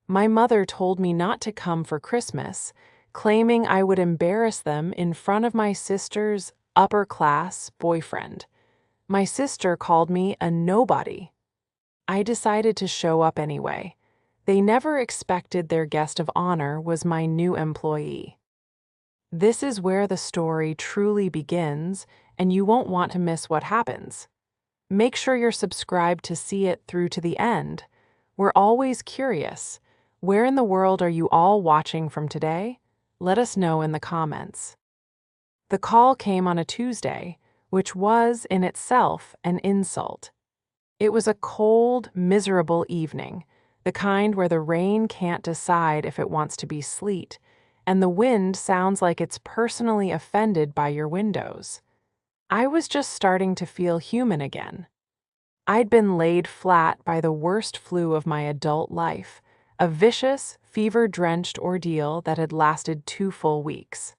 My mother told me not to come for Christmas, claiming I would embarrass them in front of my sister's upper-class boyfriend. My sister called me a nobody. I decided to show up anyway. They never expected their guest of honor was my new employee. This is where the story truly begins, and you won't want to miss what happens. Make sure you're subscribed to see it through to the end. We're always curious. Where in the world are you all watching from today? Let us know in the comments. The call came on a Tuesday, which was in itself an insult. It was a cold, miserable evening, the kind where the rain can't decide if it wants to be sleet, and the wind sounds like it's personally offended by your windows. I was just starting to feel human again. I'd been laid flat by the worst flu of my adult life, a vicious, fever-drenched ordeal that had lasted 2 full weeks.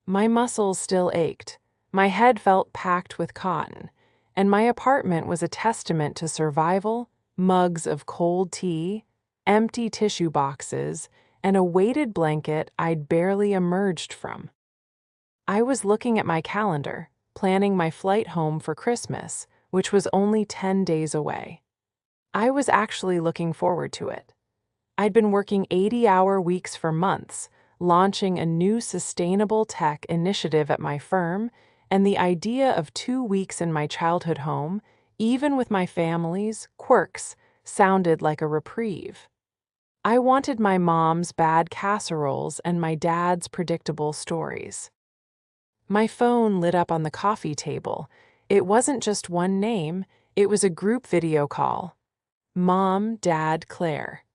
My muscles still ached, my head felt packed with cotton, and my apartment was a testament to survival, mugs of cold tea, empty tissue boxes, and a weighted blanket I'd barely emerged from. I was looking at my calendar, planning my flight home for Christmas, which was only 10 days away. I was actually looking forward to it. I'd been working 80-hour weeks for months, launching a new sustainable tech initiative at my firm, and the idea of 2 weeks in my childhood home, even with my family's quirks, sounded like a reprieve. I wanted my mom's bad casseroles and my dad's predictable stories. My phone lit up on the coffee table. It wasn't just one name, it was a group video call. Mom, Dad, Claire.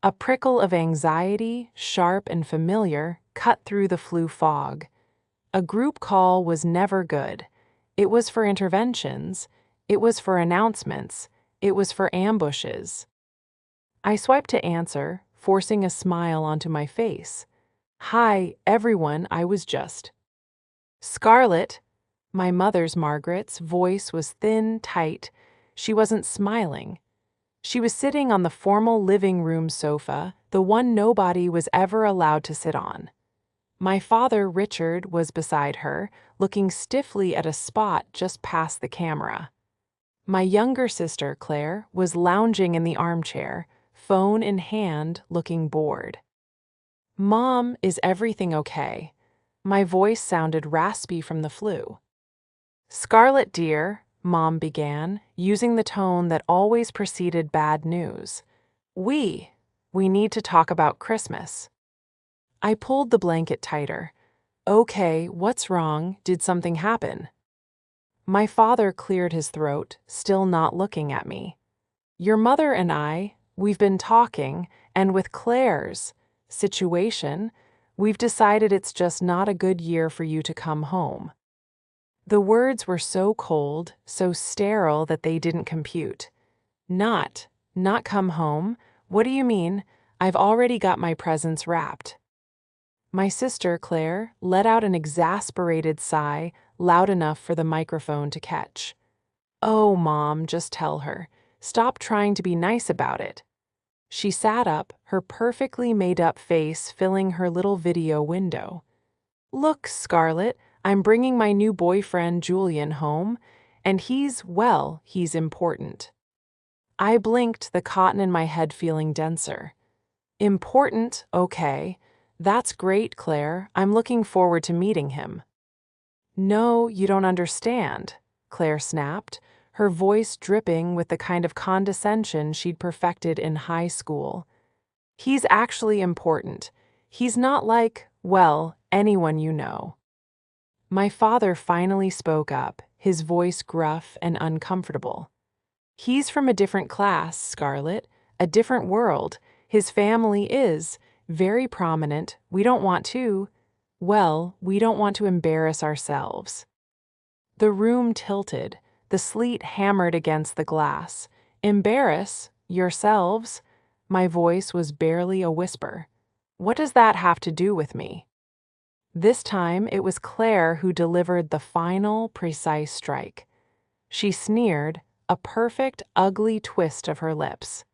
A prickle of anxiety, sharp and familiar, cut through the flu fog. A group call was never good. It was for interventions, it was for announcements, it was for ambushes. I swiped to answer, forcing a smile onto my face. Hi, everyone, I was just. Scarlett, my mother's Margaret's voice was thin, tight. She wasn't smiling. She was sitting on the formal living room sofa, the one nobody was ever allowed to sit on. My father, Richard, was beside her, looking stiffly at a spot just past the camera. My younger sister, Claire, was lounging in the armchair, phone in hand, looking bored. Mom, is everything okay? My voice sounded raspy from the flu. Scarlett, dear, Mom began, using the tone that always preceded bad news. We need to talk about Christmas. I pulled the blanket tighter. Okay, what's wrong? Did something happen? My father cleared his throat, still not looking at me. Your mother and we've been talking, and with Claire's situation, we've decided it's just not a good year for you to come home. The words were so cold, so sterile that they didn't compute. Not come home? What do you mean? I've already got my presents wrapped. My sister, Claire, let out an exasperated sigh, loud enough for the microphone to catch. Oh, Mom, just tell her. Stop trying to be nice about it. She sat up, her perfectly made-up face filling her little video window. Look, Scarlett, I'm bringing my new boyfriend, Julian, home, and he's important. I blinked, the cotton in my head feeling denser. Important, okay. That's great, Claire. I'm looking forward to meeting him. No, you don't understand, Claire snapped, her voice dripping with the kind of condescension she'd perfected in high school. He's actually important. He's not like, well, anyone you know. My father finally spoke up, his voice gruff and uncomfortable. He's from a different class, Scarlett, a different world. His family is very prominent. We don't want to embarrass ourselves. The room tilted. The sleet hammered against the glass. Embarrass yourselves? My voice was barely a whisper. What does that have to do with me? This time, it was Claire who delivered the final, precise strike. She sneered, a perfect, ugly twist of her lips.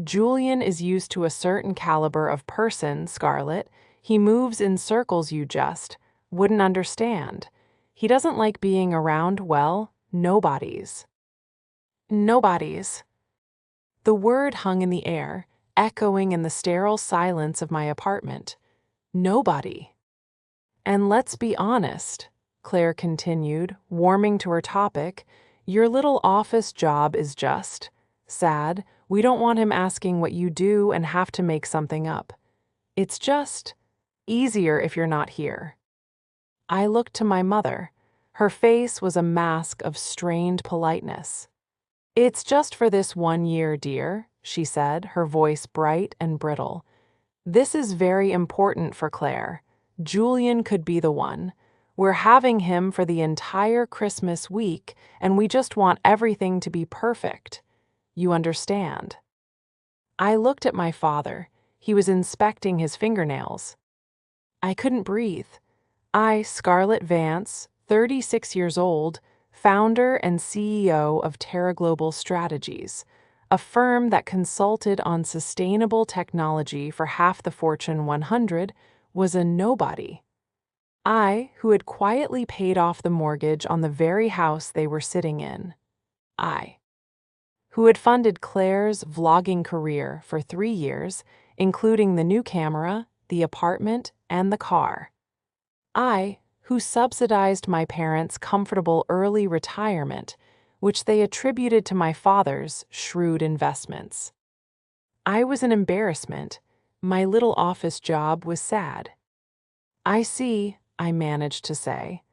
Julian is used to a certain caliber of person, Scarlett. He moves in circles you just wouldn't understand. He doesn't like being around, well, nobodies. Nobodies. The word hung in the air, echoing in the sterile silence of my apartment. Nobody. And let's be honest, Claire continued, warming to her topic, your little office job is just sad. We don't want him asking what you do and have to make something up. It's just easier if you're not here. I looked to my mother. Her face was a mask of strained politeness. It's just for this 1 year, dear, she said, her voice bright and brittle. This is very important for Claire. Julian could be the one. We're having him for the entire Christmas week, and we just want everything to be perfect. You understand? I looked at my father. He was inspecting his fingernails. I couldn't breathe. I, Scarlett Vance, 36 years old, founder and CEO of Terra Global Strategies, a firm that consulted on sustainable technology for half the Fortune 100, was a nobody. I, who had quietly paid off the mortgage on the very house they were sitting in. I, who had funded Claire's vlogging career for 3 years, including the new camera, the apartment, and the car. I, who subsidized my parents' comfortable early retirement, which they attributed to my father's shrewd investments. I was an embarrassment. My little office job was sad. I see, I managed to say.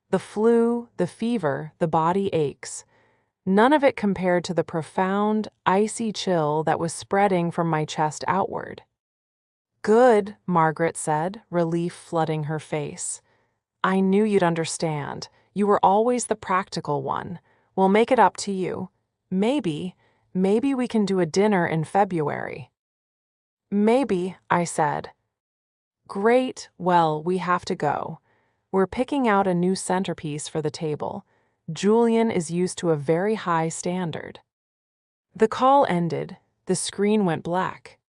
The flu, the fever, the body aches. None of it compared to the profound, icy chill that was spreading from my chest outward. Good, Margaret said, relief flooding her face. I knew you'd understand. You were always the practical one. We'll make it up to you. Maybe we can do a dinner in February. Maybe, I said. Great, well, we have to go. We're picking out a new centerpiece for the table. Julian is used to a very high standard. The call ended. The screen went black.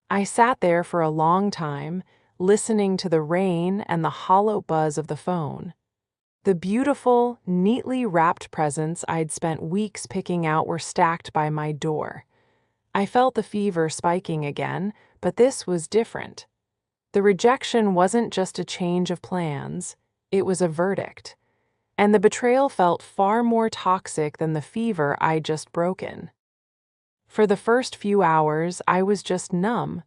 I sat there for a long time, listening to the rain and the hollow buzz of the phone. The beautiful, neatly wrapped presents I'd spent weeks picking out were stacked by my door. I felt the fever spiking again, but this was different. The rejection wasn't just a change of plans, it was a verdict. And the betrayal felt far more toxic than the fever I'd just broken. For the first few hours, I was just numb.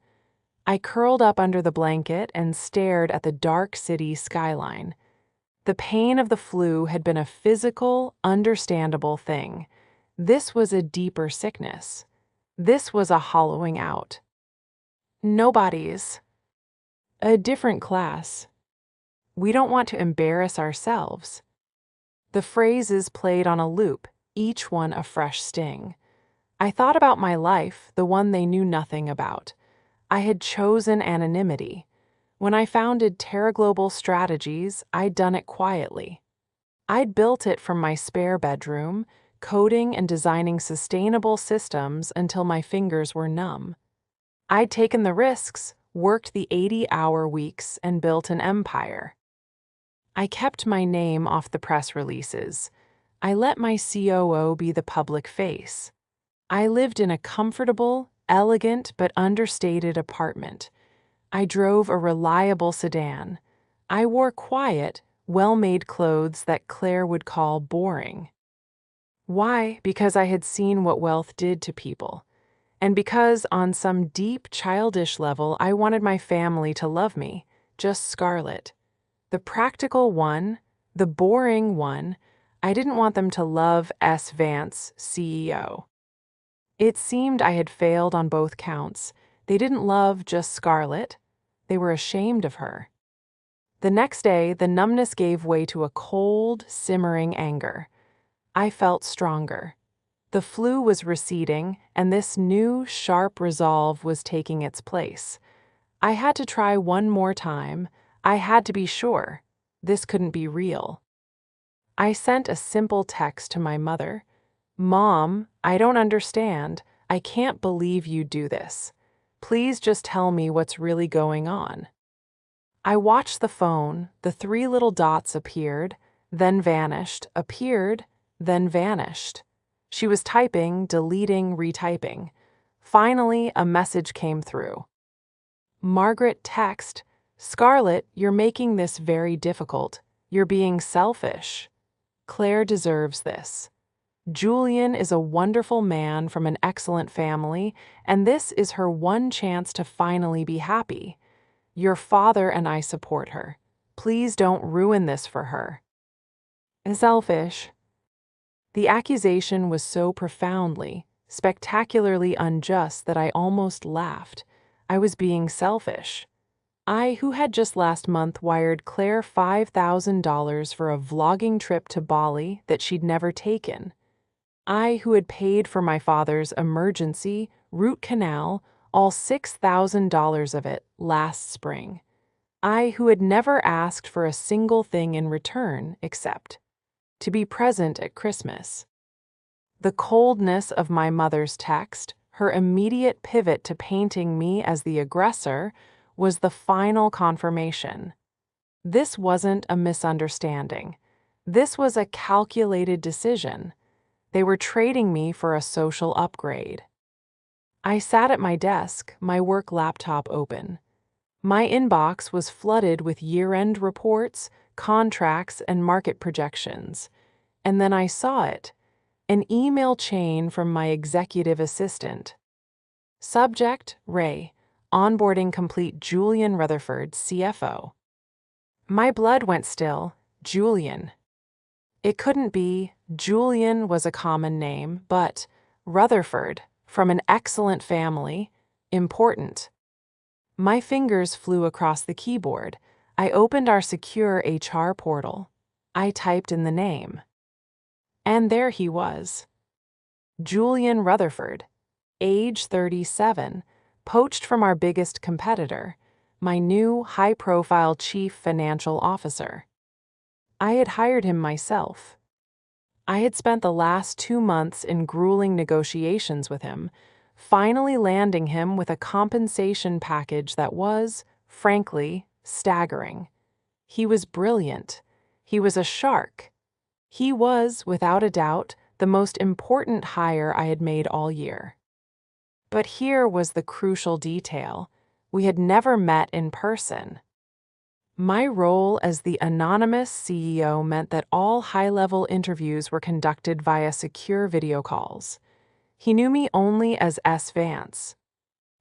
I curled up under the blanket and stared at the dark city skyline. The pain of the flu had been a physical, understandable thing. This was a deeper sickness. This was a hollowing out. Nobody's. A different class. We don't want to embarrass ourselves. The phrases played on a loop, each one a fresh sting. I thought about my life, the one they knew nothing about. I had chosen anonymity. When I founded Terra Global Strategies, I'd done it quietly. I'd built it from my spare bedroom, coding and designing sustainable systems until my fingers were numb. I'd taken the risks, worked the 80-hour weeks, and built an empire. I kept my name off the press releases. I let my COO be the public face. I lived in a comfortable, elegant but understated apartment. I drove a reliable sedan. I wore quiet, well-made clothes that Claire would call boring. Why? Because I had seen what wealth did to people. And because, on some deep, childish level, I wanted my family to love me, just Scarlett. The practical one, the boring one, I didn't want them to love S. Vance, CEO. It seemed I had failed on both counts. They didn't love just Scarlett. They were ashamed of her. The next day, the numbness gave way to a cold, simmering anger. I felt stronger. The flu was receding, and this new, sharp resolve was taking its place. I had to try one more time. I had to be sure. This couldn't be real. I sent a simple text to my mother. Mom, I don't understand. I can't believe you do this. Please just tell me what's really going on." I watched the phone. The three little dots appeared, then vanished, appeared, then vanished. She was typing, deleting, retyping. Finally, a message came through. Margaret text, "Scarlett, you're making this very difficult. You're being selfish. Claire deserves this. Julian is a wonderful man from an excellent family, and this is her one chance to finally be happy. Your father and I support her. Please don't ruin this for her." Selfish. The accusation was so profoundly, spectacularly unjust that I almost laughed. I was being selfish. I, who had just last month wired Claire $5,000 for a vlogging trip to Bali that she'd never taken. I, who had paid for my father's emergency root canal, all $6,000 of it, last spring. I, who had never asked for a single thing in return except to be present at Christmas. The coldness of my mother's text, her immediate pivot to painting me as the aggressor, was the final confirmation. This wasn't a misunderstanding. This was a calculated decision. They were trading me for a social upgrade. I sat at my desk, my work laptop open. My inbox was flooded with year-end reports, contracts, and market projections. And then I saw it, an email chain from my executive assistant. Subject, Ray, onboarding complete Julian Rutherford, CFO. My blood went still. Julian. It couldn't be. Julian was a common name, but Rutherford, from an excellent family, important. My fingers flew across the keyboard. I opened our secure HR portal. I typed in the name. And there he was. Julian Rutherford, age 37, poached from our biggest competitor, my new high-profile chief financial officer. I had hired him myself. I had spent the last 2 months in grueling negotiations with him, finally landing him with a compensation package that was, frankly, staggering. He was brilliant. He was a shark. He was, without a doubt, the most important hire I had made all year. But here was the crucial detail. We had never met in person. My role as the anonymous CEO meant that all high-level interviews were conducted via secure video calls. He knew me only as S. Vance,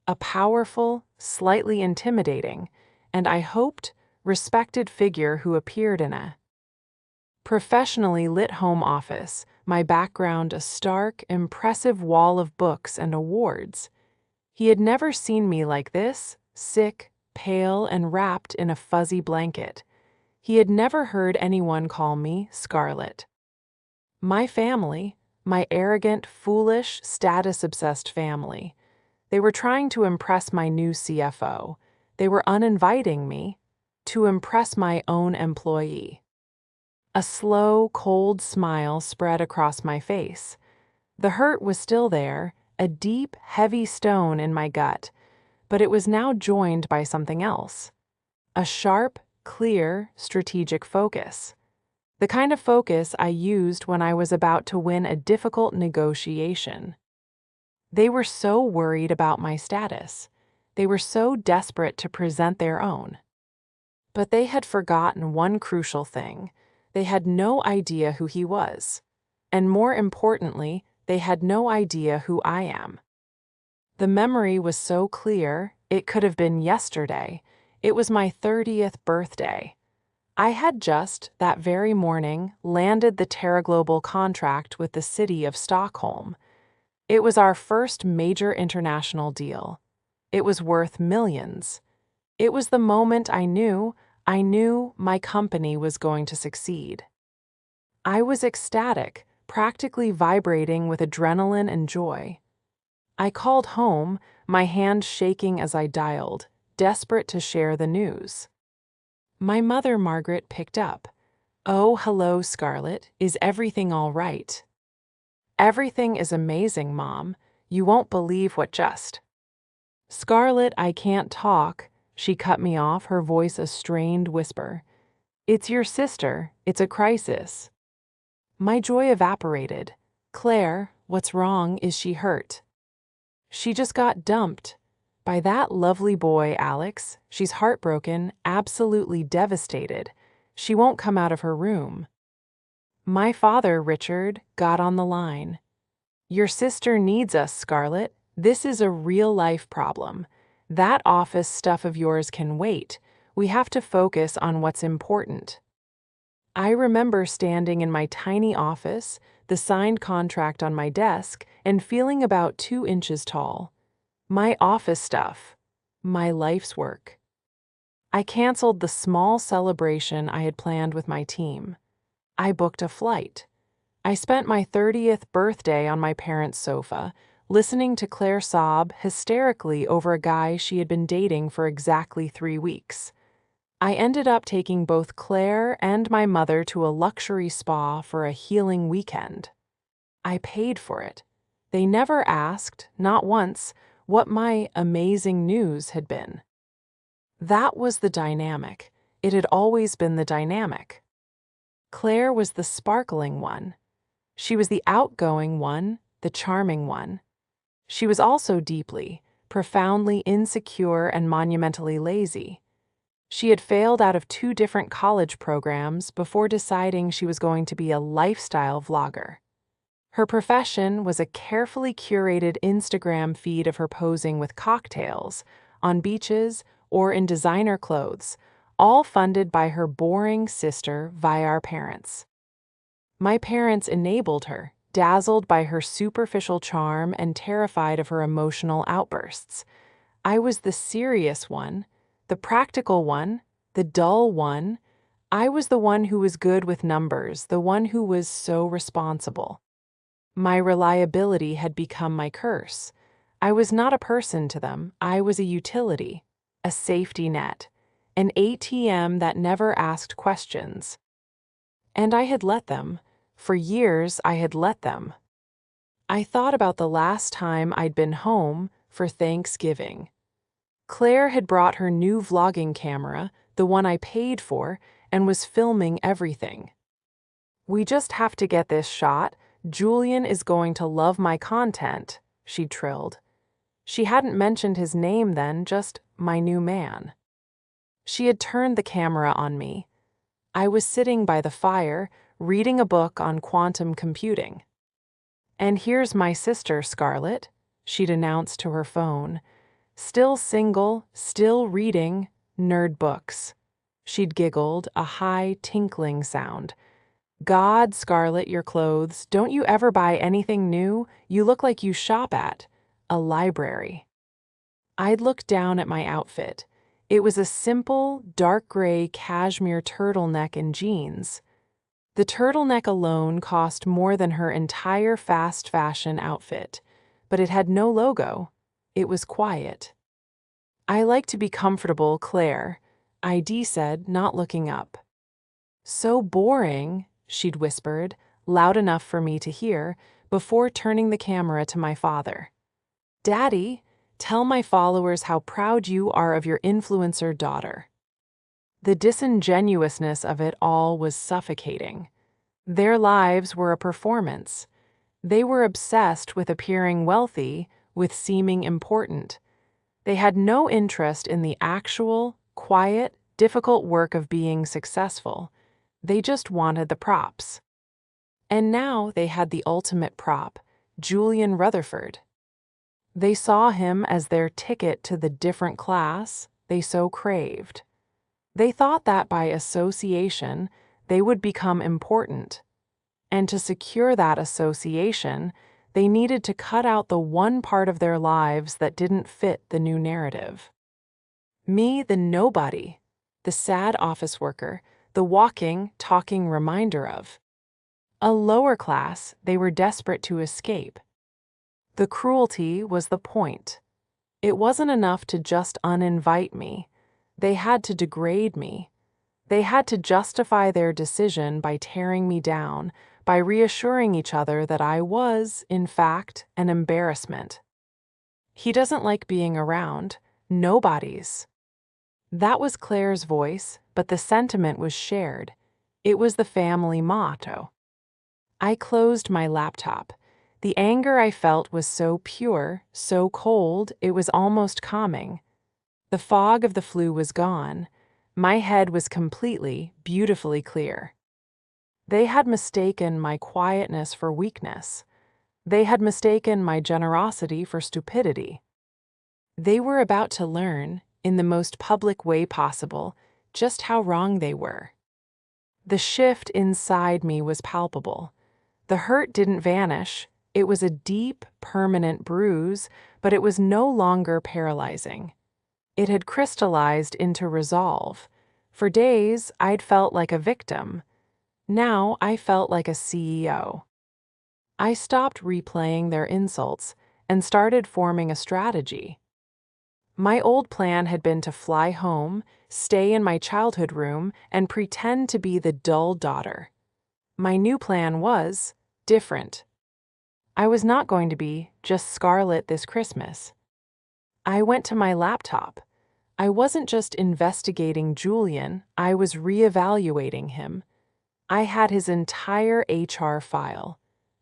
a powerful, slightly intimidating, and I hoped, respected figure who appeared in a professionally lit home office, my background a stark, impressive wall of books and awards. He had never seen me like this, sick, pale, and wrapped in a fuzzy blanket. He had never heard anyone call me Scarlett. My family, my arrogant, foolish, status-obsessed family, they were trying to impress my new CFO. They were uninviting me to impress my own employee. A slow, cold smile spread across my face. The hurt was still there, a deep, heavy stone in my gut, but it was now joined by something else. A sharp, clear, strategic focus. The kind of focus I used when I was about to win a difficult negotiation. They were so worried about my status. They were so desperate to present their own. But they had forgotten one crucial thing. They had no idea who he was. And more importantly, they had no idea who I am. The memory was so clear, it could have been yesterday. It was my 30th birthday. I had just, that very morning, landed the TerraGlobal contract with the city of Stockholm. It was our first major international deal. It was worth millions. It was the moment I knew my company was going to succeed. I was ecstatic, practically vibrating with adrenaline and joy. I called home, my hand shaking as I dialed, desperate to share the news. My mother, Margaret, picked up. "Oh, hello, Scarlett. Is everything all right?" "Everything is amazing, Mom. You won't believe what just. Scarlett, I can't talk. She cut me off, her voice a strained whisper. It's your sister. It's a crisis. My joy evaporated. Claire, what's wrong? Is she hurt? She just got dumped. By that lovely boy, Alex. She's heartbroken, absolutely devastated. She won't come out of her room. My father, Richard, got on the line. Your sister needs us, Scarlett. This is a real-life problem. That office stuff of yours can wait. We have to focus on what's important. I remember standing in my tiny office, the signed contract on my desk, and feeling about 2 inches tall. My office stuff. My life's work. I canceled the small celebration I had planned with my team. I booked a flight. I spent my 30th birthday on my parents' sofa, listening to Claire sob hysterically over a guy she had been dating for exactly 3 weeks. I ended up taking both Claire and my mother to a luxury spa for a healing weekend. I paid for it. They never asked, not once, what my amazing news had been. That was the dynamic. It had always been the dynamic. Claire was the sparkling one. She was the outgoing one, the charming one. She was also deeply, profoundly insecure and monumentally lazy. She had failed out of 2 different college programs before deciding she was going to be a lifestyle vlogger. Her profession was a carefully curated Instagram feed of her posing with cocktails, on beaches, or in designer clothes, all funded by her boring sister via our parents. My parents enabled her, dazzled by her superficial charm and terrified of her emotional outbursts. I was the serious one, the practical one, the dull one. I was the one who was good with numbers, the one who was so responsible. My reliability had become my curse. I was not a person to them. I was a utility, a safety net, an ATM that never asked questions. And I had let them. For years, I had let them. I thought about the last time I'd been home for Thanksgiving. Claire had brought her new vlogging camera, the one I paid for, and was filming everything. We just have to get this shot. Julian is going to love my content, she trilled. She hadn't mentioned his name then, just my new man. She had turned the camera on me. I was sitting by the fire, reading a book on quantum computing. And here's my sister, Scarlett, she'd announced to her phone. Still single, still reading, nerd books. She'd giggled, a high, tinkling sound. God, Scarlett, your clothes. Don't you ever buy anything new? You look like you shop at a library. I'd looked down at my outfit. It was a simple, dark gray cashmere turtleneck and jeans. The turtleneck alone cost more than her entire fast fashion outfit, but it had no logo. It was quiet. I like to be comfortable, Claire, ID said, not looking up. So boring, she'd whispered, loud enough for me to hear, before turning the camera to my father. Daddy, tell my followers how proud you are of your influencer daughter. The disingenuousness of it all was suffocating. Their lives were a performance. They were obsessed with appearing wealthy, with seeming important. They had no interest in the actual, quiet, difficult work of being successful. They just wanted the props. And now they had the ultimate prop, Julian Rutherford. They saw him as their ticket to the different class they so craved. They thought that by association, they would become important. And to secure that association, they needed to cut out the one part of their lives that didn't fit the new narrative. Me, the nobody, the sad office worker, the walking, talking reminder of a lower class they were desperate to escape. The cruelty was the point. It wasn't enough to just uninvite me. They had to degrade me. They had to justify their decision by tearing me down, by reassuring each other that I was, in fact, an embarrassment. He doesn't like being around. Nobody's. That was Claire's voice, but the sentiment was shared. It was the family motto. I closed my laptop. The anger I felt was so pure, so cold, it was almost calming. The fog of the flu was gone. My head was completely, beautifully clear. They had mistaken my quietness for weakness. They had mistaken my generosity for stupidity. They were about to learn, in the most public way possible, just how wrong they were. The shift inside me was palpable. The hurt didn't vanish. It was a deep, permanent bruise, but it was no longer paralyzing. It had crystallized into resolve. For days, I'd felt like a victim. Now I felt like a CEO. I stopped replaying their insults and started forming a strategy. My old plan had been to fly home, stay in my childhood room, and pretend to be the dull daughter. My new plan was different. I was not going to be just Scarlett this Christmas. I went to my laptop. I wasn't just investigating Julian, I was reevaluating him. I had his entire HR file.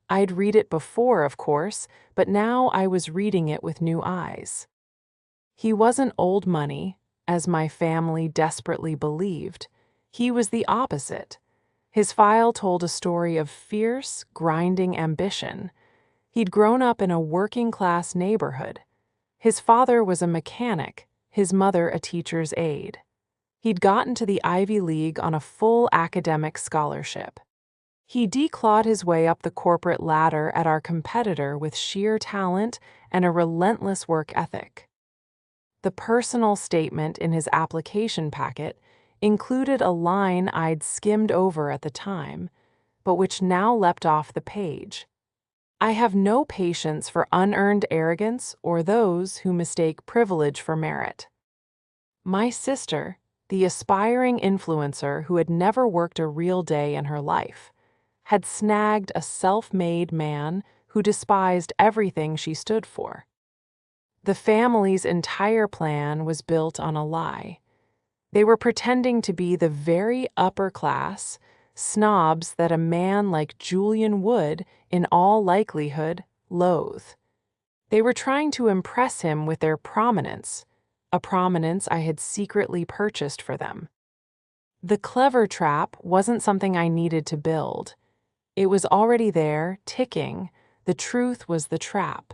I'd read it before, of course, but now I was reading it with new eyes. He wasn't old money, as my family desperately believed. He was the opposite. His file told a story of fierce, grinding ambition. He'd grown up in a working-class neighborhood. His father was a mechanic, his mother a teacher's aide. He'd gotten to the Ivy League on a full academic scholarship. He declawed his way up the corporate ladder at our competitor with sheer talent and a relentless work ethic. The personal statement in his application packet included a line I'd skimmed over at the time, but which now leapt off the page. I have no patience for unearned arrogance or those who mistake privilege for merit. My sister, the aspiring influencer who had never worked a real day in her life, had snagged a self-made man who despised everything she stood for. The family's entire plan was built on a lie. They were pretending to be the very upper class, snobs that a man like Julian would, in all likelihood, loathe. They were trying to impress him with their prominence, a prominence I had secretly purchased for them. The clever trap wasn't something I needed to build. It was already there, ticking. The truth was the trap.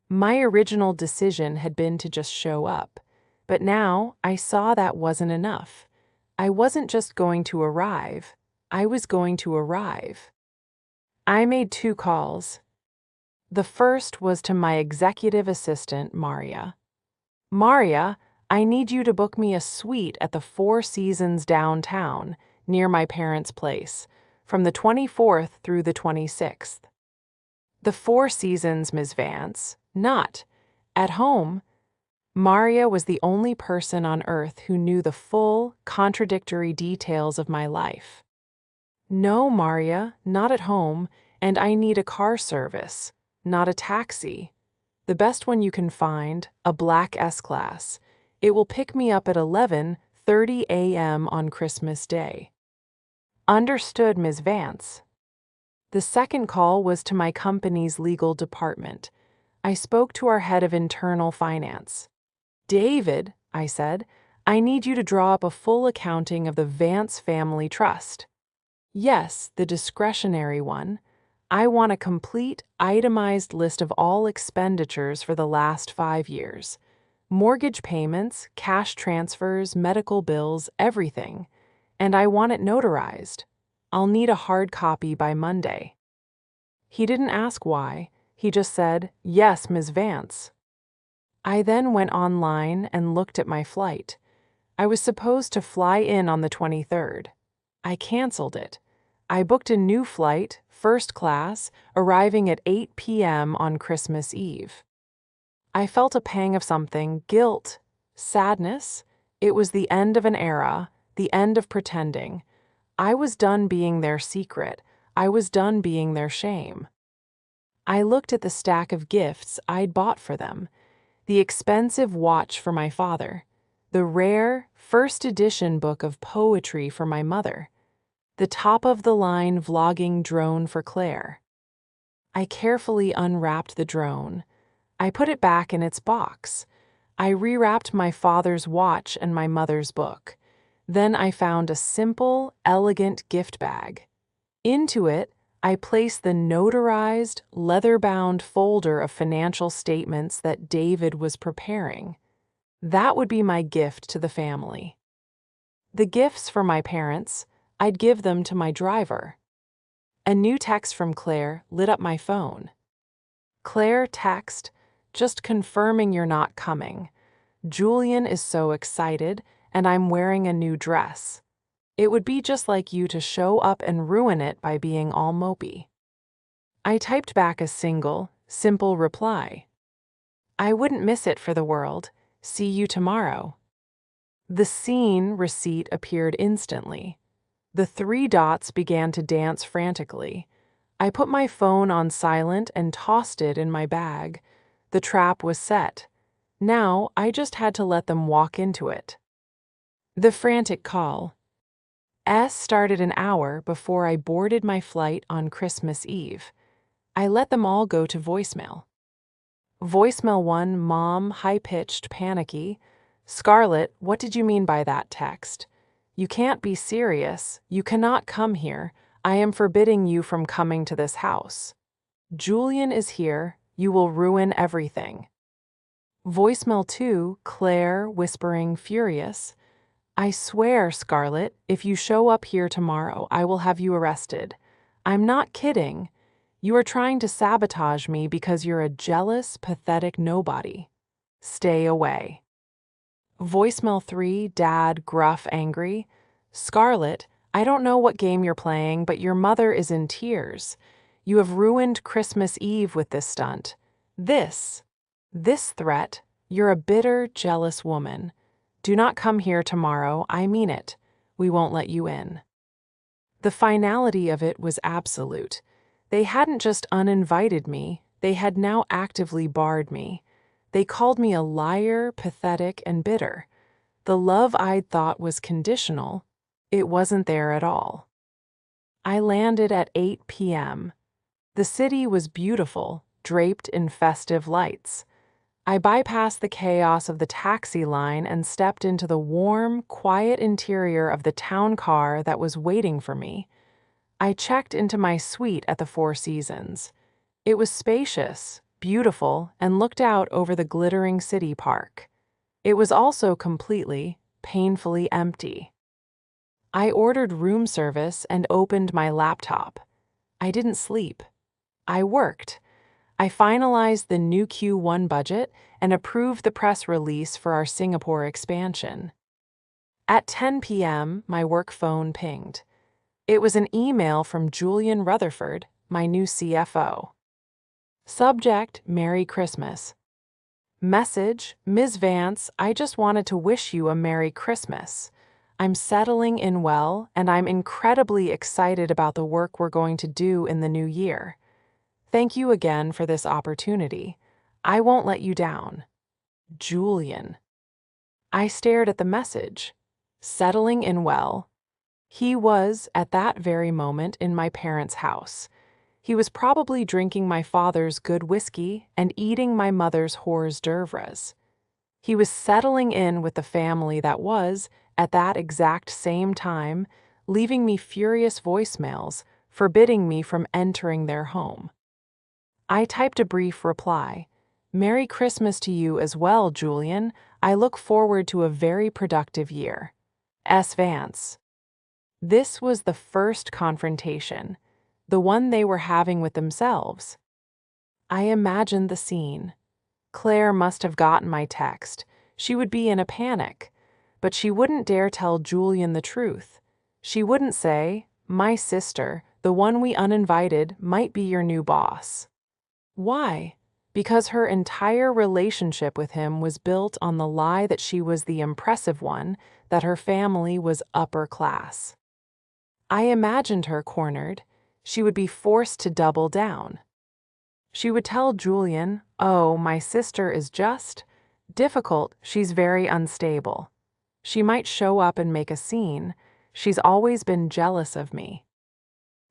My original decision had been to just show up, but now I saw that wasn't enough. I wasn't just going to arrive, I was going to arrive. I made 2 calls. The first was to my executive assistant, Maria. Maria, I need you to book me a suite at the Four Seasons downtown, near my parents' place, from the 24th through the 26th. The Four Seasons, Ms. Vance, not at home. Maria was the only person on earth who knew the full, contradictory details of my life. No, Maria, not at home, and I need a car service, not a taxi. The best one you can find, a black S-Class. It will pick me up at 11:30 a.m. on Christmas Day. Understood, Ms. Vance. The second call was to my company's legal department. I spoke to our head of internal finance. David, I said, I need you to draw up a full accounting of the Vance Family Trust. Yes, the discretionary one. I want a complete, itemized list of all expenditures for the last 5 years. Mortgage payments, cash transfers, medical bills, everything. And I want it notarized. I'll need a hard copy by Monday. He didn't ask why. He just said, yes, Ms. Vance. I then went online and looked at my flight. I was supposed to fly in on the 23rd. I canceled it. I booked a new flight, first class, arriving at 8 p.m. on Christmas Eve. I felt a pang of something, guilt, sadness. It was the end of an era, the end of pretending. I was done being their secret. I was done being their shame. I looked at the stack of gifts I'd bought for them, the expensive watch for my father, the rare first edition book of poetry for my mother, the top-of-the-line vlogging drone for Claire. I carefully unwrapped the drone. I put it back in its box. I rewrapped my father's watch and my mother's book. Then I found a simple, elegant gift bag. Into it, I placed the notarized, leather-bound folder of financial statements that David was preparing. That would be my gift to the family. The gifts for my parents, I'd give them to my driver. A new text from Claire lit up my phone. Claire text, just confirming you're not coming. Julian is so excited, and I'm wearing a new dress. It would be just like you to show up and ruin it by being all mopey. I typed back a single, simple reply. I wouldn't miss it for the world. See you tomorrow. The scene receipt appeared instantly. The 3 dots began to dance frantically. I put my phone on silent and tossed it in my bag. The trap was set. Now I just had to let them walk into it. The frantic call. Started an hour before I boarded my flight on Christmas Eve. I let them all go to voicemail. Voicemail 1, Mom, high-pitched, panicky. Scarlett, what did you mean by that text? You can't be serious. You cannot come here. I am forbidding you from coming to this house. Julian is here. You will ruin everything. Voicemail 2, Claire, whispering, furious. I swear, Scarlett, if you show up here tomorrow, I will have you arrested. I'm not kidding. You are trying to sabotage me because you're a jealous, pathetic nobody. Stay away. Voicemail 3, Dad, gruff, angry. Scarlett, I don't know what game you're playing, but your mother is in tears. You have ruined Christmas Eve with this stunt. This threat, you're a bitter, jealous woman. Do not come here tomorrow, I mean it. We won't let you in. The finality of it was absolute. They hadn't just uninvited me, they had now actively barred me. They called me a liar, pathetic, and bitter. The love I'd thought was conditional, it wasn't there at all. I landed at 8 p.m. The city was beautiful, draped in festive lights. I bypassed the chaos of the taxi line and stepped into the warm, quiet interior of the town car that was waiting for me. I checked into my suite at the Four Seasons. It was spacious, beautiful, and looked out over the glittering city park. It was also completely, painfully empty. I ordered room service and opened my laptop. I didn't sleep. I worked. I finalized the new Q1 budget and approved the press release for our Singapore expansion. At 10 p.m., my work phone pinged. It was an email from Julian Rutherford, my new CFO. Subject, Merry Christmas. Message, Ms. Vance, I just wanted to wish you a Merry Christmas. I'm settling in well, and I'm incredibly excited about the work we're going to do in the new year. Thank you again for this opportunity. I won't let you down. Julian. I stared at the message. Settling in well. He was, at that very moment, in my parents' house. He was probably drinking my father's good whiskey and eating my mother's hors d'oeuvres. He was settling in with the family that was, at that exact same time, leaving me furious voicemails, forbidding me from entering their home. I typed a brief reply. Merry Christmas to you as well, Julian. I look forward to a very productive year. S. Vance. This was the first confrontation, the one they were having with themselves. I imagined the scene. Claire must have gotten my text. She would be in a panic, but she wouldn't dare tell Julian the truth. She wouldn't say, my sister, the one we uninvited, might be your new boss. Why? Because her entire relationship with him was built on the lie that she was the impressive one, that her family was upper class. I imagined her cornered, she would be forced to double down. She would tell Julian, "Oh, my sister is just difficult. She's very unstable. She might show up and make a scene. She's always been jealous of me."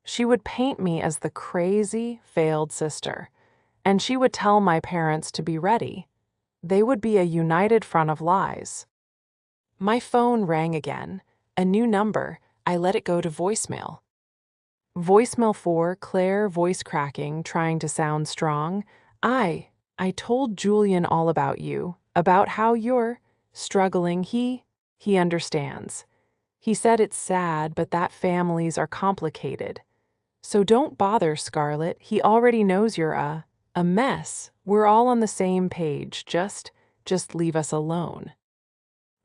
She would paint me as the crazy, failed sister, and she would tell my parents to be ready. They would be a united front of lies. My phone rang again. A new number. I let it go to voicemail. Voicemail 4, Claire, voice cracking, trying to sound strong. I told Julian all about you, about how you're struggling. He understands. He said it's sad, but that families are complicated. So don't bother, Scarlett. He already knows you're a mess. We're all on the same page. Just leave us alone.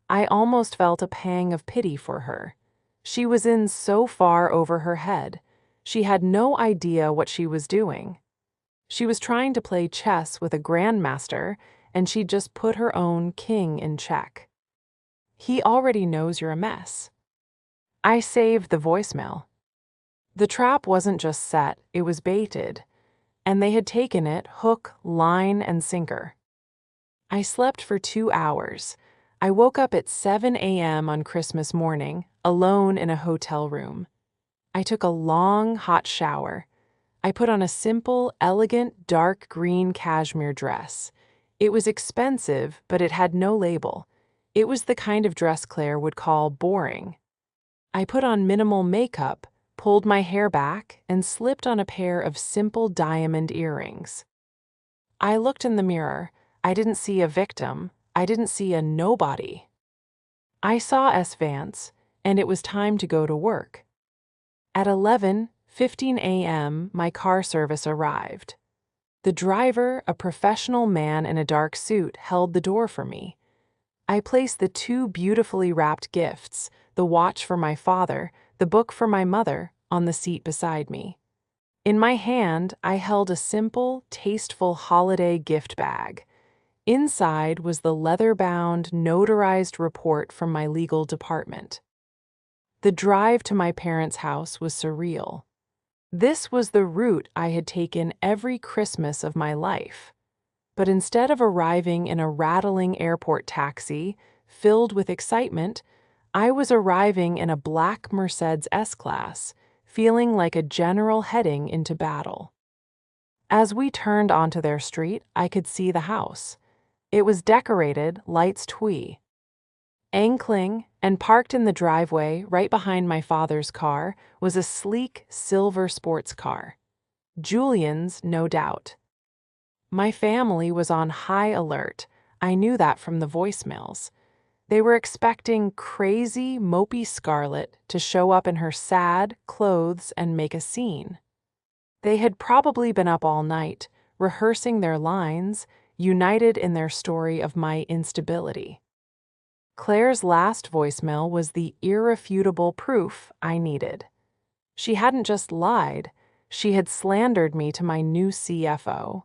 I almost felt a pang of pity for her. She was in so far over her head. She had no idea what she was doing. She was trying to play chess with a grandmaster, and she just put her own king in check. He already knows you're a mess. I saved the voicemail. The trap wasn't just set, it was baited, and they had taken it hook, line, and sinker. I slept for 2 hours. I woke up at 7 a.m. on Christmas morning, alone in a hotel room. I took a long, hot shower. I put on a simple, elegant, dark green cashmere dress. It was expensive, but it had no label. It was the kind of dress Claire would call boring. I put on minimal makeup, pulled my hair back, and slipped on a pair of simple diamond earrings. I looked in the mirror. I didn't see a victim. I didn't see a nobody. I saw S. Vance, and it was time to go to work. At 11:15 a.m., my car service arrived. The driver, a professional man in a dark suit, held the door for me. I placed the 2 beautifully wrapped gifts, the watch for my father, the book for my mother, on the seat beside me. In my hand, I held a simple, tasteful holiday gift bag. Inside was the leather-bound, notarized report from my legal department. The drive to my parents' house was surreal. This was the route I had taken every Christmas of my life. But instead of arriving in a rattling airport taxi filled with excitement, I was arriving in a black Mercedes S-Class, feeling like a general heading into battle. As we turned onto their street, I could see the house. It was decorated, lights twee. Ankling, and parked in the driveway right behind my father's car, was a sleek silver sports car. Julian's, no doubt. My family was on high alert. I knew that from the voicemails. They were expecting crazy, mopey Scarlett to show up in her sad clothes and make a scene. They had probably been up all night, rehearsing their lines, united in their story of my instability. Claire's last voicemail was the irrefutable proof I needed. She hadn't just lied, she had slandered me to my new CFO.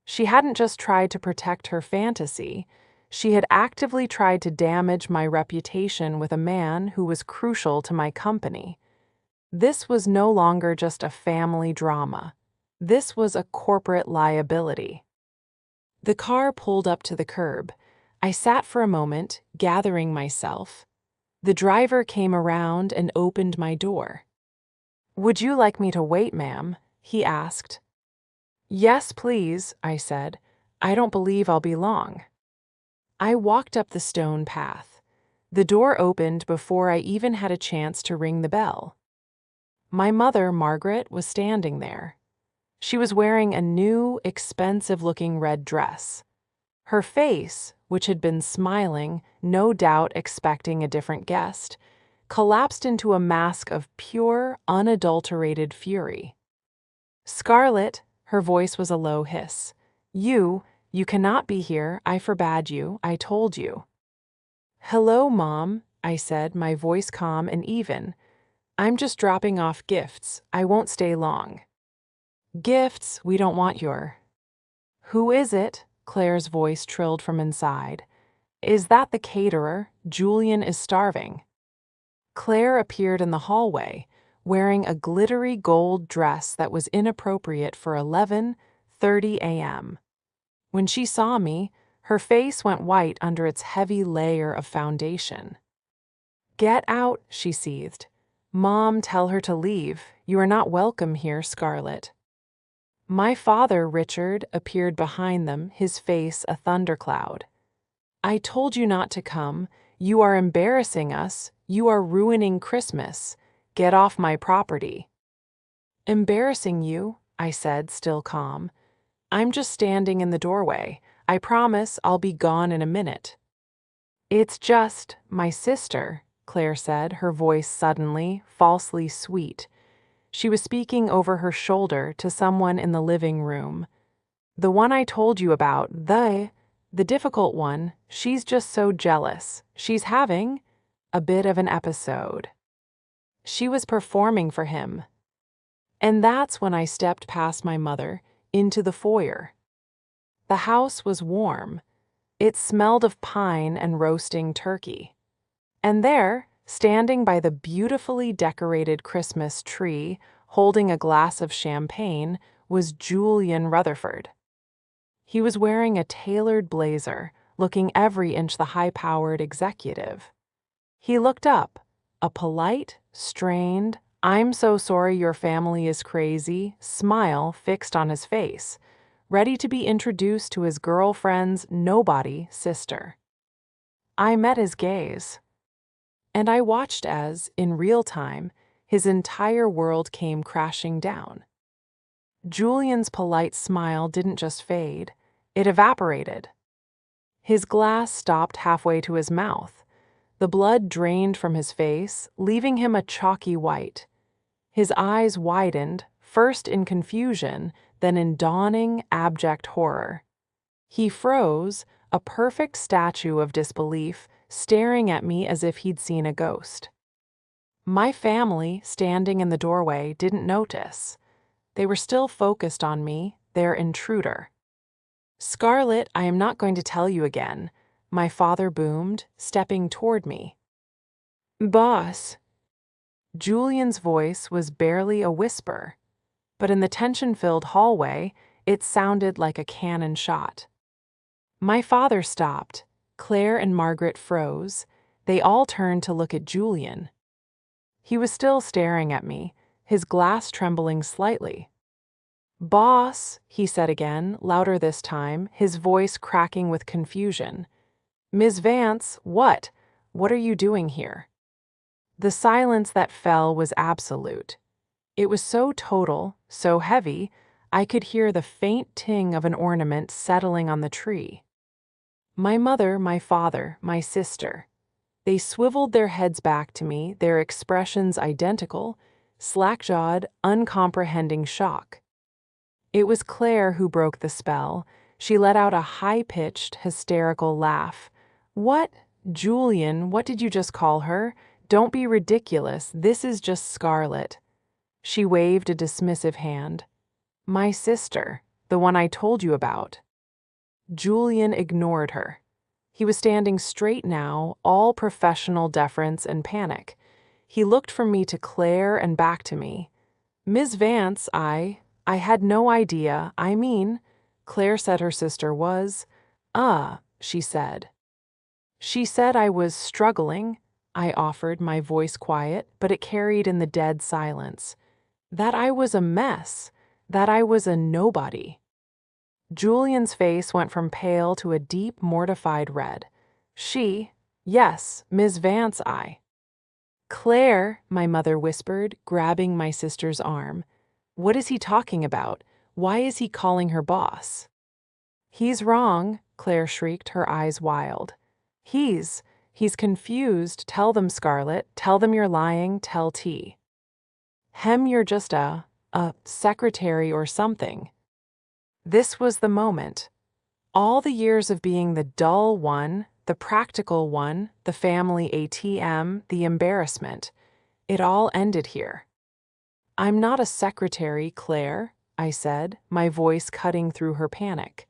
She hadn't just tried to protect her fantasy, she had actively tried to damage my reputation with a man who was crucial to my company. This was no longer just a family drama. This was a corporate liability. The car pulled up to the curb. I sat for a moment, gathering myself. The driver came around and opened my door. "Would you like me to wait, ma'am?" he asked. "Yes, please," I said. "I don't believe I'll be long." I walked up the stone path. The door opened before I even had a chance to ring the bell. My mother, Margaret, was standing there. She was wearing a new, expensive-looking red dress. Her face, which had been smiling, no doubt expecting a different guest, collapsed into a mask of pure, unadulterated fury. "Scarlett," her voice was a low hiss. You cannot be here. I forbade you. I told you." "Hello, Mom," I said, my voice calm and even. "I'm just dropping off gifts. I won't stay long." "Gifts? We don't want your—" "Who is it?" Claire's voice trilled from inside. "Is that the caterer? Julian is starving." Claire appeared in the hallway. wearing a glittery gold dress that was inappropriate for 11:30 a.m. When she saw me, her face went white under its heavy layer of foundation. "Get out," she seethed. "Mom, tell her to leave. You are not welcome here, Scarlett." My father, Richard, appeared behind them, his face a thundercloud. "I told you not to come. You are embarrassing us. You are ruining Christmas. Get off my property." "Embarrassing you?" I said, still calm. "I'm just standing in the doorway. I promise I'll be gone in a minute." "It's just my sister," Claire said, her voice suddenly, falsely sweet. She was speaking over her shoulder to someone in the living room. "The one I told you about, the difficult one, she's just so jealous. She's having a bit of an episode. She was performing for him." And that's when I stepped past my mother into the foyer. The house was warm. It smelled of pine and roasting turkey. And there, standing by the beautifully decorated Christmas tree, holding a glass of champagne, was Julian Rutherford. He was wearing a tailored blazer, looking every inch the high-powered executive. He looked up, a polite, strained, "I'm so sorry your family is crazy" smile fixed on his face, ready to be introduced to his girlfriend's nobody sister. I met his gaze, and I watched as, in real time, his entire world came crashing down. Julian's polite smile didn't just fade, it evaporated. His glass stopped halfway to his mouth. The blood drained from his face, leaving him a chalky white. His eyes widened, first in confusion, then in dawning, abject horror. He froze, a perfect statue of disbelief, staring at me as if he'd seen a ghost. My family, standing in the doorway, didn't notice. They were still focused on me, their intruder. "Scarlett, I am not going to tell you again," my father boomed, stepping toward me. "Boss." Julian's voice was barely a whisper, but in the tension-filled hallway, it sounded like a cannon shot. My father stopped. Claire and Margaret froze. They all turned to look at Julian. He was still staring at me, his glass trembling slightly. "Boss," he said again, louder this time, his voice cracking with confusion. "Ms. Vance, what? What are you doing here?" The silence that fell was absolute. It was so total, so heavy, I could hear the faint ting of an ornament settling on the tree. My mother, my father, my sister. They swiveled their heads back to me, their expressions identical, slack-jawed, uncomprehending shock. It was Claire who broke the spell. She let out a high-pitched, hysterical laugh. "What? Julian, what did you just call her? Don't be ridiculous, this is just Scarlett." She waved a dismissive hand. "My sister, the one I told you about." Julian ignored her. He was standing straight now, all professional deference and panic. He looked from me to Claire and back to me. "Ms. Vance, I had no idea. I mean," Claire said her sister was. She said. "She said I was struggling," I offered, my voice quiet, but it carried in the dead silence. "That I was a mess, that I was a nobody." Julian's face went from pale to a deep, mortified red. Yes, Ms. Vance, "Claire," my mother whispered, grabbing my sister's arm. "What is he talking about? Why is he calling her boss?" "He's wrong," Claire shrieked, her eyes wild. He's confused. Tell them, Scarlett. Tell them you're lying. Tell T. You're just a secretary or something." This was the moment. All the years of being the dull one, the practical one, the family ATM, the embarrassment, it all ended here. "I'm not a secretary, Claire," I said, my voice cutting through her panic.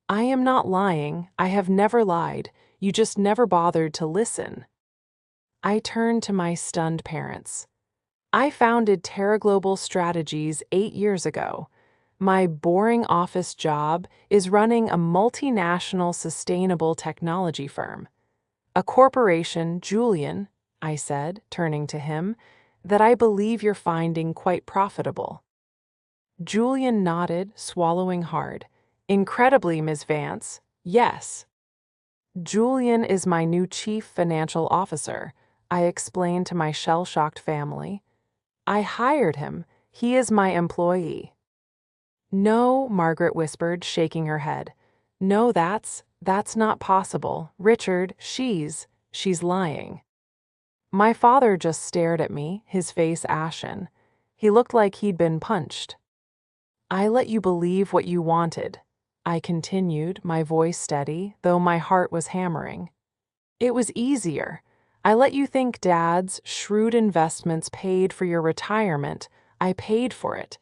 "I am not lying. I have never lied. You just never bothered to listen." I turned to my stunned parents. I founded Terra Global Strategies 8 years ago. My boring office job is running a multinational sustainable technology firm. A corporation, Julian, I said, turning to him, that I believe you're finding quite profitable. Julian nodded, swallowing hard. Incredibly, Ms. Vance, yes. Julian is my new chief financial officer, I explained to my shell-shocked family. I hired him. He is my employee. No, Margaret whispered, shaking her head. No, that's not possible. Richard, she's lying. My father just stared at me, his face ashen. He looked like he'd been punched. I let you believe what you wanted, I continued, my voice steady, though my heart was hammering. It was easier. I let you think Dad's shrewd investments paid for your retirement. I paid for it.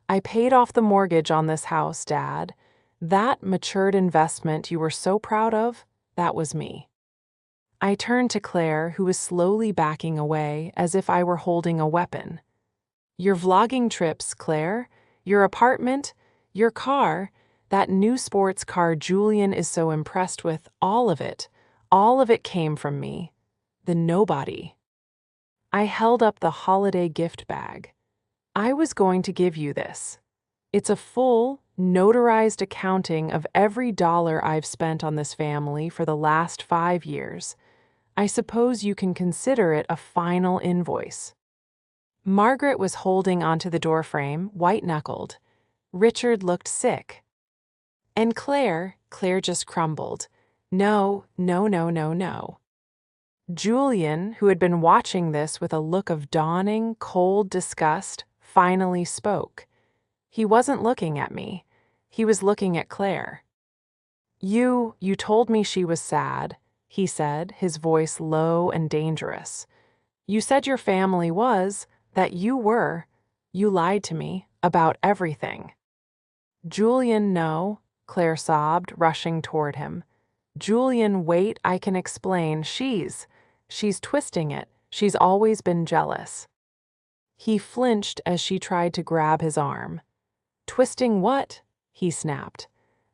I paid off the mortgage on this house, Dad. That matured investment you were so proud of, that was me. I turned to Claire, who was slowly backing away as if I were holding a weapon. Your vlogging trips, Claire, your apartment, your car, that new sports car Julian is so impressed with, all of it came from me. The nobody. I held up the holiday gift bag. I was going to give you this. It's a full, notarized accounting of every dollar I've spent on this family for the last 5 years. I suppose you can consider it a final invoice. Margaret was holding onto the doorframe, white-knuckled. Richard looked sick. And Claire just crumbled. No, no, no, no, no. Julian, who had been watching this with a look of dawning, cold disgust, finally spoke. He wasn't looking at me. He was looking at Claire. You told me she was sad, he said, his voice low and dangerous. You said your family was, that you were. You lied to me about everything. Julian, no, Claire sobbed, rushing toward him. Julian, wait, I can explain. She's twisting it. She's always been jealous. He flinched as she tried to grab his arm. Twisting what? He snapped.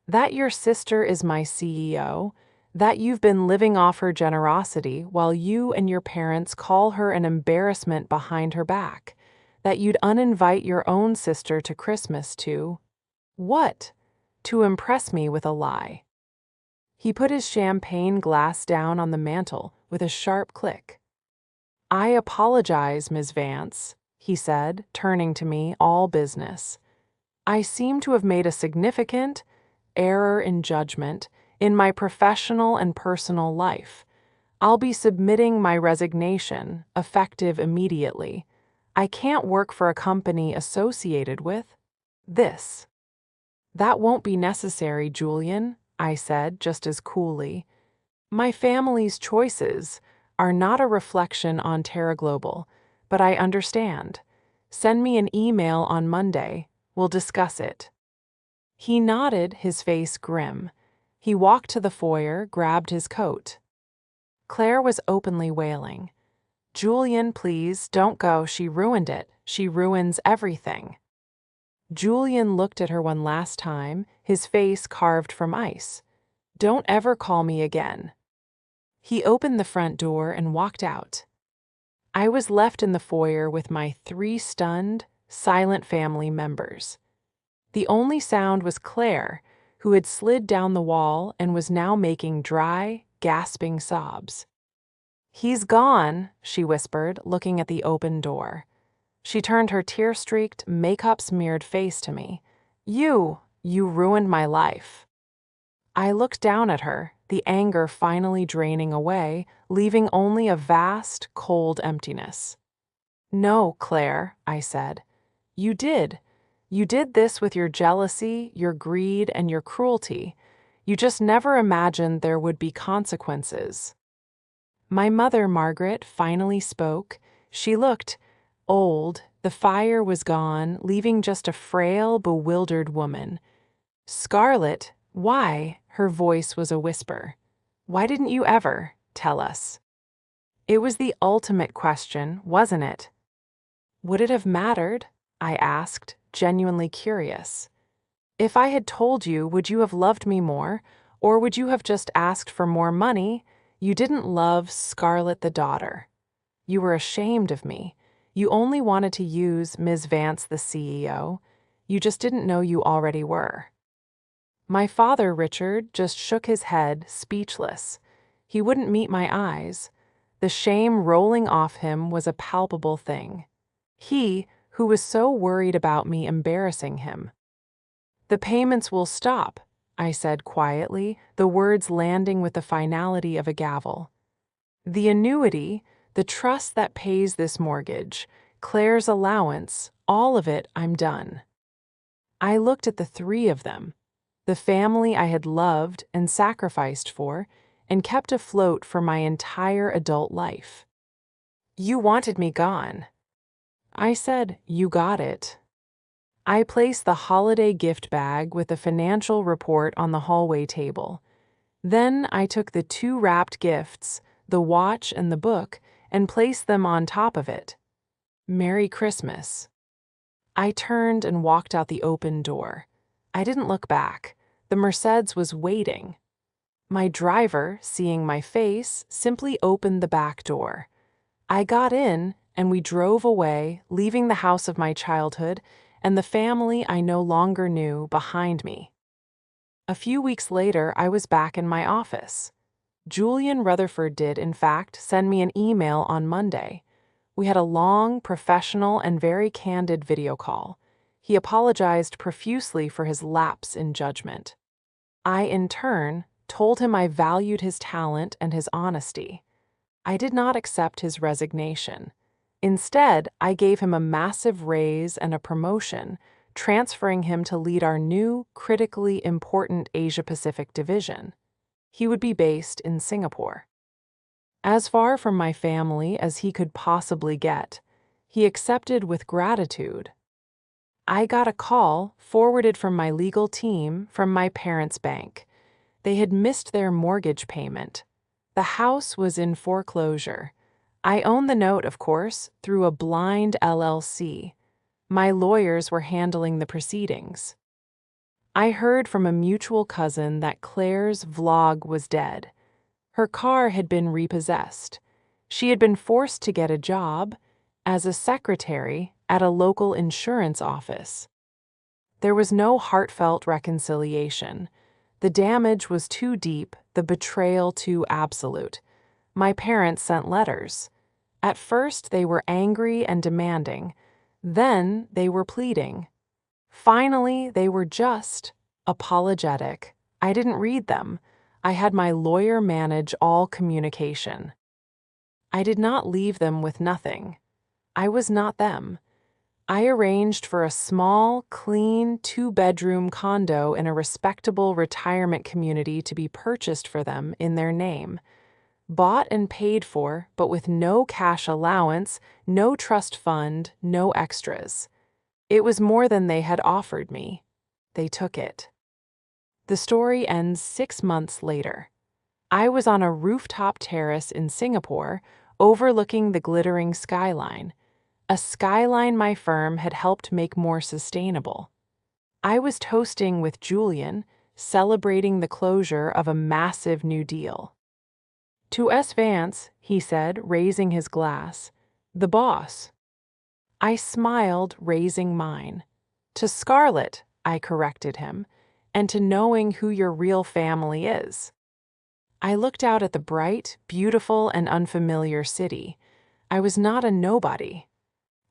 That your sister is my CEO? That you've been living off her generosity while you and your parents call her an embarrassment behind her back? That you'd uninvite your own sister to Christmas to? What? To impress me with a lie. He put his champagne glass down on the mantel with a sharp click. I apologize, Ms. Vance, he said, turning to me, all business. I seem to have made a significant error in judgment in my professional and personal life. I'll be submitting my resignation, effective immediately. I can't work for a company associated with this. That won't be necessary, Julian, I said just as coolly. My family's choices are not a reflection on Terra Global, but I understand. Send me an email on Monday. We'll discuss it. He nodded, his face grim. He walked to the foyer, grabbed his coat. Claire was openly wailing. Julian, please, don't go. She ruined it. She ruins everything. Julian looked at her one last time, his face carved from ice. Don't ever call me again. He opened the front door and walked out. I was left in the foyer with my 3 stunned, silent family members. The only sound was Claire, who had slid down the wall and was now making dry, gasping sobs. He's gone, she whispered, looking at the open door. She turned her tear-streaked, makeup-smeared face to me. You ruined my life. I looked down at her, the anger finally draining away, leaving only a vast, cold emptiness. No, Claire, I said. You did. You did this with your jealousy, your greed, and your cruelty. You just never imagined there would be consequences. My mother, Margaret, finally spoke. She looked old. The fire was gone, leaving just a frail, bewildered woman. Scarlett, why? Her voice was a whisper. Why didn't you ever tell us? It was the ultimate question, wasn't it? Would it have mattered? I asked, genuinely curious. If I had told you, would you have loved me more, or would you have just asked for more money? You didn't love Scarlett the daughter. You were ashamed of me. You only wanted to use Ms. Vance, the CEO. You just didn't know you already were. My father, Richard, just shook his head, speechless. He wouldn't meet my eyes. The shame rolling off him was a palpable thing. He, who was so worried about me embarrassing him. The payments will stop, I said quietly, the words landing with the finality of a gavel. The annuity, the trust that pays this mortgage, Claire's allowance, all of it, I'm done. I looked at the three of them, the family I had loved and sacrificed for, and kept afloat for my entire adult life. You wanted me gone. I said, you got it. I placed the holiday gift bag with the financial report on the hallway table. Then I took the two wrapped gifts, the watch and the book, and placed them on top of it. Merry Christmas. I turned and walked out the open door. I didn't look back. The Mercedes was waiting. My driver, seeing my face, simply opened the back door. I got in, and we drove away, leaving the house of my childhood and the family I no longer knew behind me. A few weeks later, I was back in my office. Julian Rutherford did, in fact, send me an email on Monday. We had a long, professional, and very candid video call. He apologized profusely for his lapse in judgment. I, in turn, told him I valued his talent and his honesty. I did not accept his resignation. Instead, I gave him a massive raise and a promotion, transferring him to lead our new, critically important Asia-Pacific division. He would be based in Singapore. As far from my family as he could possibly get, he accepted with gratitude. I got a call, forwarded from my legal team, from my parents' bank. They had missed their mortgage payment. The house was in foreclosure. I owned the note, of course, through a blind LLC. My lawyers were handling the proceedings. I heard from a mutual cousin that Claire's vlog was dead. Her car had been repossessed. She had been forced to get a job as a secretary at a local insurance office. There was no heartfelt reconciliation. The damage was too deep, the betrayal too absolute. My parents sent letters. At first, they were angry and demanding. Then, they were pleading. Finally, they were just apologetic. I didn't read them. I had my lawyer manage all communication. I did not leave them with nothing. I was not them. I arranged for a small, clean, two-bedroom condo in a respectable retirement community to be purchased for them in their name. Bought and paid for, but with no cash allowance, no trust fund, no extras. It was more than they had offered me. They took it. The story ends 6 months later. I was on a rooftop terrace in Singapore, overlooking the glittering skyline, a skyline my firm had helped make more sustainable. I was toasting with Julian, celebrating the closure of a massive new deal. To S. Vance, he said, raising his glass, the boss. I smiled, raising mine. To Scarlett, I corrected him, and to knowing who your real family is. I looked out at the bright, beautiful, and unfamiliar city. I was not a nobody.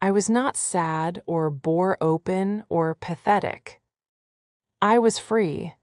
I was not sad or bore open or pathetic. I was free.